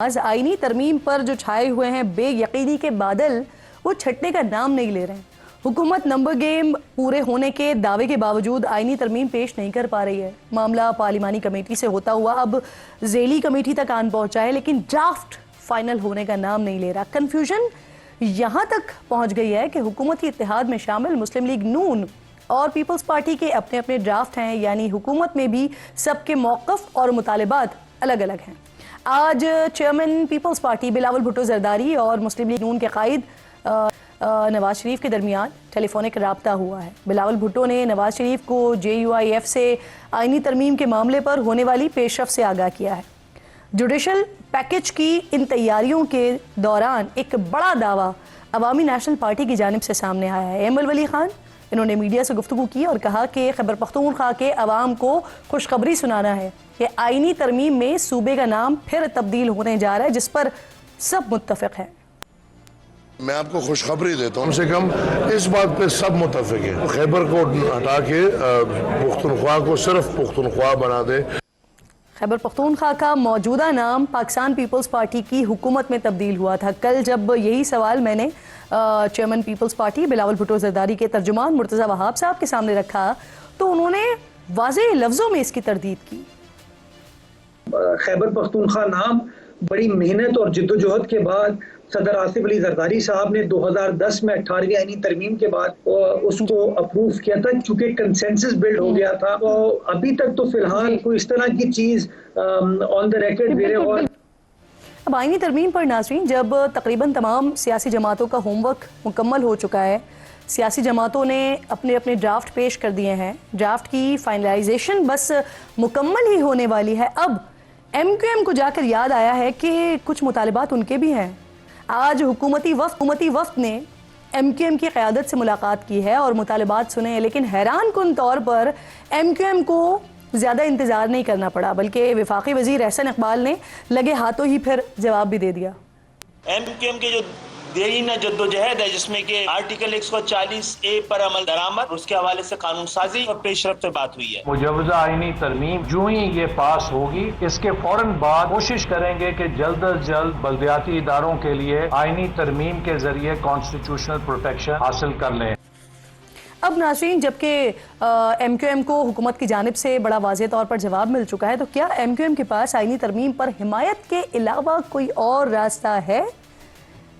आज आईनी तरमीम पर जो छाए हुए हैं बेयकीनी के बादल वो छटने का नाम नहीं ले रहे हैं। हुकूमत नंबर गेम पूरे होने के दावे के बावजूद आईनी तरमीम पेश नहीं कर पा रही है। मामला पार्लिमानी कमेटी से होता हुआ अब ज़ेली कमेटी तक आन पहुंचा है, लेकिन ड्राफ्ट फाइनल होने का नाम नहीं ले रहा। कन्फ्यूजन यहाँ तक पहुंच गई है कि हुकूमती इत्तेहाद में शामिल मुस्लिम लीग नून और पीपल्स पार्टी के अपने अपने ड्राफ्ट हैं, यानी हुकूमत में भी सबके मौक़िफ़ और मुतालिबात अलग अलग हैं। आज चेयरमैन पीपल्स पार्टी बिलावल भुट्टो जरदारी और मुस्लिम लीग नून के कायद नवाज शरीफ के दरमियान टेलीफोनिक राब्ता हुआ है। बिलावल भुट्टो ने नवाज शरीफ को JUIF से आईनी तरमीम के मामले पर होने वाली पेशरफ से आगाह किया है। जुडिशल पैकेज की इन तैयारियों के दौरान एक बड़ा दावा अवामी नेशनल पार्टी की जानिब से सामने आया है। एमल वली खान इन्होंने मीडिया से गुफ्तगू की और कहा कि खैबर पख्तूनख्वा के अवाम को खुशखबरी सुनाना है कि आईनी तरमीम में सूबे का नाम फिर तब्दील होने जा रहा है, जिस पर सब मुत्तफिक हैं। मैं आपको खुशखबरी देता हूँ, कम से कम इस बात पे सब मुत्तफिक हैं। खैबर को हटा के पख्तूनख्वा को सिर्फ पख्तूनख्वा बना दे। खैबर पख्तूनख्वा का मौजूदा नाम पाकिस्तान पीपल्स पार्टी की हुकूमत में तब्दील हुआ था। कल जब यही सवाल मैंने चेयरमैन पीपल्स पार्टी बिलावल भुट्टो जरदारी के तर्जुमान मुर्तज़ा वहाब साहब के सामने रखा तो उन्होंने वाज़ेह लफ्ज़ों में इसकी तरदीद की। खैबर पख्तूनख्वा नाम बड़ी मेहनत और जिद्दोजहद के बाद सदर आसिफ अली जरदारी साहब ने 2010 में 18वीं आईनी तरमीम के बाद उसको अप्रूव किया था, चूंकि कंसेंसस बिल्ड हो गया था। तो अभी तक तो फिलहाल कोई इस तरह की चीज ऑन द रिकॉर्ड और अब आईनी तरमीम पर नाज़रीन, जब तकरीबन तमाम सियासी जमातों का होमवर्क मुकम्मल हो चुका है, सियासी जमातों ने अपने अपने ड्राफ्ट पेश कर दिए हैं, ड्राफ्ट की फाइनलाइजेशन बस मुकम्मल ही होने वाली है। अब MQM को जाकर याद आया है कि कुछ मुतालिबात उनके भी हैं। आज हुकूमती वफ्द ने MQM की क़यादत से मुलाकात की है और मुतालिबात सुने हैं, लेकिन हैरान कुन तौर पर MQM को ज़्यादा इंतज़ार नहीं करना पड़ा, बल्कि वफाकी वज़ीर एहसन इकबाल ने लगे हाथों ही फिर जवाब भी दे दिया। MQM के जो देरीना जद्दोजहद है, जिसमें कि आर्टिकल 140A पर अमल दरामद, उसके हवाले से कानून साजी और पेशरफ से बात हुई है। मुजवजा आईनी तरमीम जो ही ये पास होगी, इसके फौरन बाद कोशिश करेंगे कि जल्द अज जल्द बल्दियाती इदारों के लिए आईनी तरमीम के जरिए कॉन्स्टिट्यूशनल प्रोटेक्शन हासिल कर लें। अब नाज़रीन, जबकि MQM को हुकूमत की जानिब से बड़ा वाज़ेह तौर पर जवाब मिल चुका है, तो क्या MQM के पास आईनी तरमीम पर हिमायत के अलावा कोई और रास्ता है,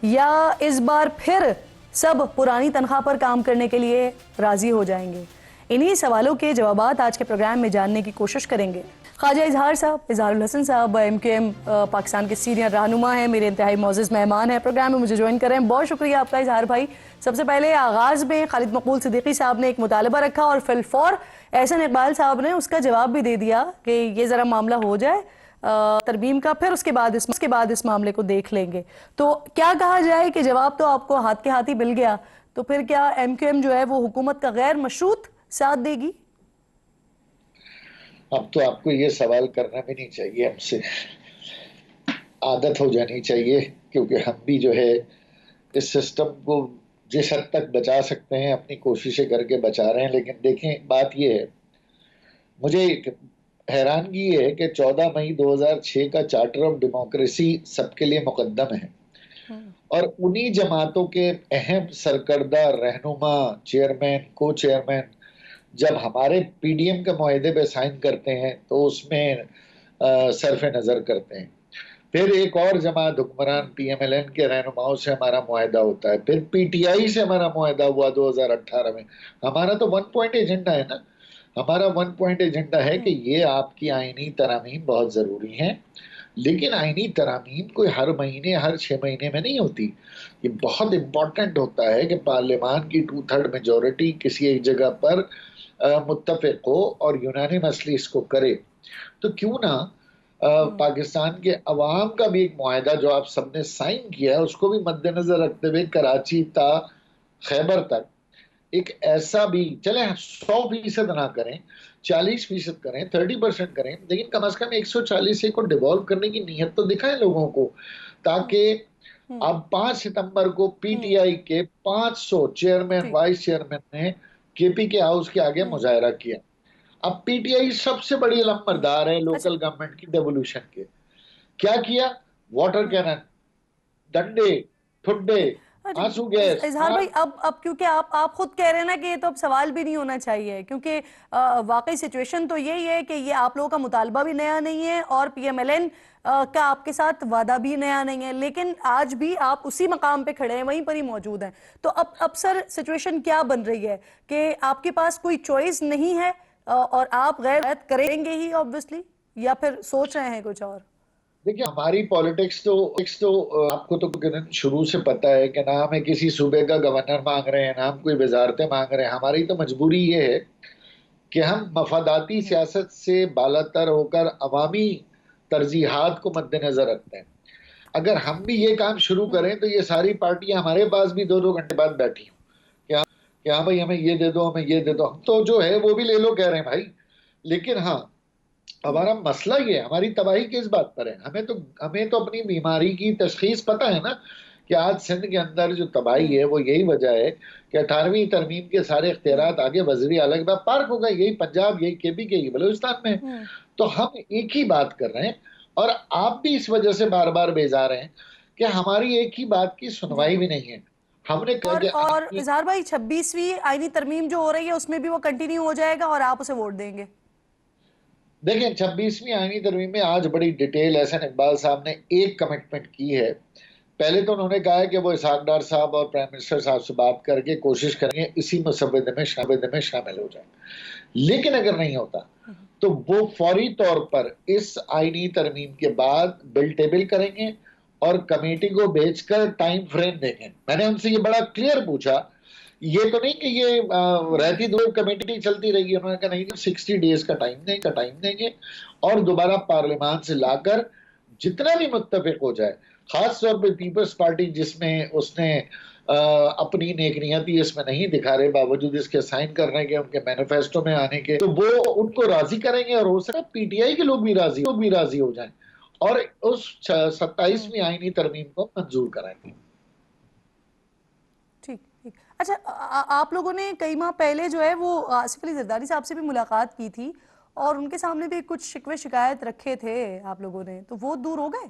या इस बार फिर सब पुरानी तनख्वाह पर काम करने के लिए राजी हो जाएंगे? इन्हीं सवालों के जवाबात आज के प्रोग्राम में जानने की कोशिश करेंगे। ख्वाजा इजहार साहब, इजहारुल हसन साहब MQM पाकिस्तान के सीनियर रहनुमा हैं, मेरे इंतहाई मोअज़्ज़ज़ मेहमान हैं, प्रोग्राम में मुझे ज्वाइन कर रहे हैं। बहुत शुक्रिया आपका इजहार भाई। सबसे पहले आगाज़ में खालिद मकबूल सिद्दीकी साहब ने एक मुतालबा रखा और फिलफौर एहसन इकबाल साहब ने उसका जवाब भी दे दिया कि ये ज़रा मामला हो जाए तरमीम का, फिर उसके बाद इस मामले को देख लेंगे। तो क्या कहा जाए कि जवाब तो आपको हाथ के हाथ ही मिल गया, तो फिर क्या MQM जो है वो हुकूमत का गैर मशरूत साथ देगी? अब तो आपको ये सवाल करना भी नहीं चाहिए, हमसे आदत हो जानी चाहिए, क्योंकि हम भी जो है इस सिस्टम को जिस हद तक बचा सकते हैं अपनी कोशिशें करके बचा रहे हैं। लेकिन देखें, बात ये है, मुझे हैरानगी है कि 14 मई 2006 का चार्टर ऑफ डेमोक्रेसी सबके लिए मुकद्दम है, और उन्हीं जमातों के अहम सरकर्दा रहनुमा, चेयरमैन, को चेयरमैन जब हमारे PDM के मुआहदे पे साइन करते हैं तो उसमें सरफ नज़र करते हैं। फिर एक और जमात हुक्मरान PMLN के रहनुमाओं से हमारा मुआहदा होता है, फिर PTI से हमारा मुआहदा हुआ 2018 में। हमारा तो 1 पॉइंट एजेंडा है ना, हमारा 1 पॉइंट एजेंडा है कि ये आपकी आईनी तरामीम बहुत ज़रूरी हैं, लेकिन आईनी तरामीम कोई हर महीने, हर 6 महीने में नहीं होती। ये बहुत इम्पोर्टेंट होता है कि पार्लियामान की 2/3 मेजॉरिटी किसी एक जगह पर मुत्तफिक हो और यूनानिमसली इसको करे। तो क्यों ना पाकिस्तान के अवाम का भी एक मुआहदा जो आप सबने साइन किया है, उसको भी मद्देनजर रखते हुए कराची ता खैबर तक एक ऐसा भी, चले 100% ना करें, 40% करें, 30% करें, लेकिन कम से कम 140 को डिवॉल्व करने की नीयत तो दिखाएं लोगों को, ताकि अब 5 सितंबर को PTI के 500 चेयरमैन, वाइस चेयरमैन ने KPK हाउस के आगे मुजाहरा किया। अब PTI सबसे बड़ी लंबरदार है लोकल गवर्नमेंट की डेवोल्यूशन के। क्या किया? वाटर कैनन, डंडे, ठुड्डे, आंसू गैस। इजहार भाई, अब क्योंकि आप खुद कह रहे हैं ना कि ये तो अब सवाल भी नहीं होना चाहिए, क्योंकि वाकई सिचुएशन तो यही है कि ये आप लोगों का मुतालबा भी नया नहीं है और PMLN का आपके साथ वादा भी नया नहीं है, लेकिन आज भी आप उसी मकाम पे खड़े हैं, वहीं पर ही मौजूद हैं। तो अब सर सिचुएशन क्या बन रही है कि आपके पास कोई चॉइस नहीं है और आप गैर करेंगे ही ऑब्वियसली, या फिर सोच रहे हैं कुछ और? देखिए, हमारी पॉलिटिक्स तो आपको तो शुरू से पता है कि ना हमें किसी सूबे का गवर्नर मांग रहे हैं, ना हम कोई वजारतें मांग रहे हैं। हमारी तो मजबूरी ये है कि हम मफादाती सियासत से बालातर होकर अवामी तरजीहात को मद्देनजर रखते हैं। अगर हम भी ये काम शुरू करें तो ये सारी पार्टियां हमारे पास भी 2-2 घंटे बाद बैठी हूँ कि हाँ भाई, हमें ये दे दो, हमें ये दे दो। हम तो जो है वो भी ले लो कह रहे हैं भाई, लेकिन हाँ, हमारा मसला ये, हमारी तबाही किस बात पर है? हमें तो अपनी बीमारी की तशखीस पता है ना, कि आज सिंध के अंदर जो तबाही है वो यही वजह है कि 18वीं तरमीम के सारे इख्तियारात आगे वज़ीर आला के बाद पार्क हो गए। यही पंजाब, यही KP के, यही बलूचिस्तान में। तो हम एक ही बात कर रहे हैं और आप भी इस वजह से बार बार बेजार हैं कि हमारी एक ही बात की सुनवाई भी नहीं है। हमने और इजहार भाई, 26वीं आईनी तरमीम जो हो रही है उसमें भी वो कंटिन्यू हो जाएगा और आप उसे वोट देंगे? देखें, 26वीं आईनी तरमीम में आज बड़ी डिटेल एहसन इकबाल साहब ने एक कमिटमेंट की है। पहले तो उन्होंने कहा है कि वो इसहाक डार साहब और प्राइम मिनिस्टर साहब से बात करके कोशिश करेंगे इसी मसवदे में शामिल हो जाए, लेकिन अगर नहीं होता तो वो फौरी तौर पर इस आईनी तरमीम के बाद बिल टेबल करेंगे और कमेटी को भेजकर टाइम फ्रेम देंगे। मैंने उनसे ये बड़ा क्लियर पूछा, ये तो नहीं कि ये रहती दो कमेटी चलती रहेगी। उन्होंने कहा नहीं, 60 डेज का टाइम देंगे और दोबारा पार्लियामान से लाकर जितना भी मुत्तफिक हो जाए, खास तौर पे पीपल्स पार्टी जिसमें उसने अपनी नेकनियती इसमें नहीं दिखा रहे, बावजूद इसके साइन करने के, उनके मैनिफेस्टो में आने के, तो वो उनको राजी करेंगे और हो सकता है PTI के लोग भी राजी हो जाएं और उस 27वीं आईनी तरमीम को मंजूर कराएंगे। ठीक। अच्छा, आप लोगों ने कई माह पहले जो है वो आसिफ अली जरदारी साहब से भी मुलाकात की थी और उनके सामने भी कुछ शिकवे शिकायत रखे थे आप लोगों ने, तो वो दूर हो गए?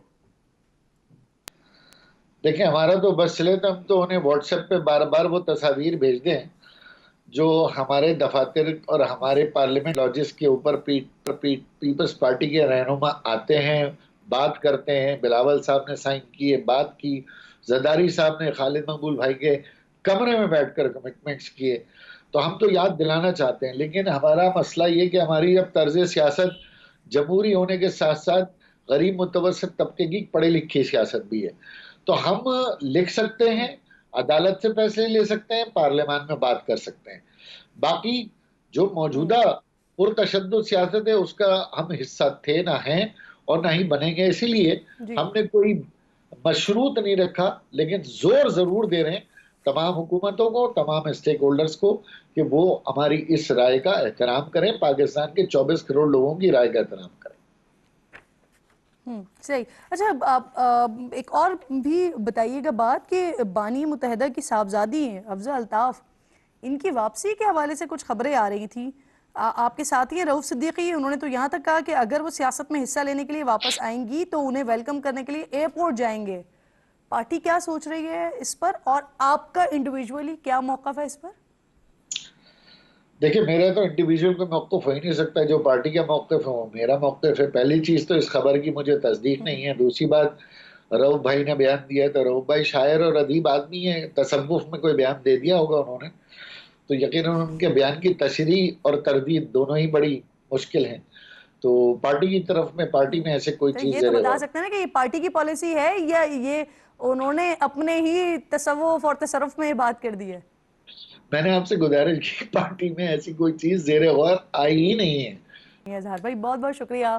देखिए, हमारा तो बस चले तो हम तो उन्हें व्हाट्सएप पे बार बार वो तस्वीर भेज दें जो हमारे दफातर और हमारे पार्लियामेंट लॉजिस के ऊपर पीपल्स पार्टी के रहनुमा आते हैं, बात करते हैं। बिलावल साहब ने साइन किए, बात की। जरदारी साहब ने खालिद मकबूल भाई के कमरे में बैठकर कमिटमेंट्स किए। तो हम तो याद दिलाना चाहते हैं, लेकिन हमारा मसला ये कि हमारी अब तर्ज सियासत जमहूरी होने के साथ साथ गरीब मुतवस्सित तबके की पढ़े लिखी सियासत भी है। तो हम लिख सकते हैं, अदालत से फैसले ले सकते हैं, पार्लियामान में बात कर सकते हैं। बाकी जो मौजूदा पुरतशद्दुद सियासत है उसका हम हिस्सा थे ना हैं और ना ही बनेंगे। इसीलिए हमने कोई मशरूत नहीं रखा, लेकिन जोर जरूर दे रहे हैं तमाम हुकूमतों को, तमाम स्टेक होल्डर्स को कि वो हमारी इस राय का एहतराम करें, पाकिस्तान के 24 करोड़ लोगों की राय का एहतराम करें। सही। अच्छा, आप एक और भी बताइएगा बात कि बानी मुत्तहिदा की साहबजादी हैं अफजा अल्ताफ, इनकी वापसी के हवाले से कुछ खबरें आ रही थी। आपके साथी हैं रऊफ सिद्दीकी, उन्होंने तो यहाँ तक कहा कि अगर वो सियासत में हिस्सा लेने के लिए वापस आएंगी तो उन्हें वेलकम करने के लिए एयरपोर्ट जाएंगे। पार्टी क्या सोच रही है इस पर और आपका इंडिविजुअली क्या मौक़िफ़ है इस पर? देखिए, मेरा तो इंडिविजुअल का मौक़िफ़ हो ही नहीं सकता, जो पार्टी का मौक़िफ़ है वो मेरा मौक़िफ़ है। पहली चीज़ तो इस खबर की मुझे तस्दीक नहीं है। दूसरी बात, रऊफ भाई ने बयान दिया है तो रऊफ भाई शायर और अदीब आदमी है, तसव्वुफ़ में कोई बयान दे दिया होगा उन्होंने, तो यकीनन उनके बयान की तशरीह और तरदीद दोनों ही बड़ी मुश्किल हैं। तो पार्टी की तरफ में, पार्टी में ऐसे कोई चीज़ ये तो बता सकते हैं ना कि ये पार्टी की पॉलिसी है या ये उन्होंने अपने ही तसव्वुफ़ और तसर्रुफ़ में ये बात कर दी है? मैंने आपसे गुजारिश की, पार्टी में ऐसी कोई चीज़ ज़ेरे गौर आई ही नहीं है। इजहार भाई, बहुत बहुत शुक्रिया।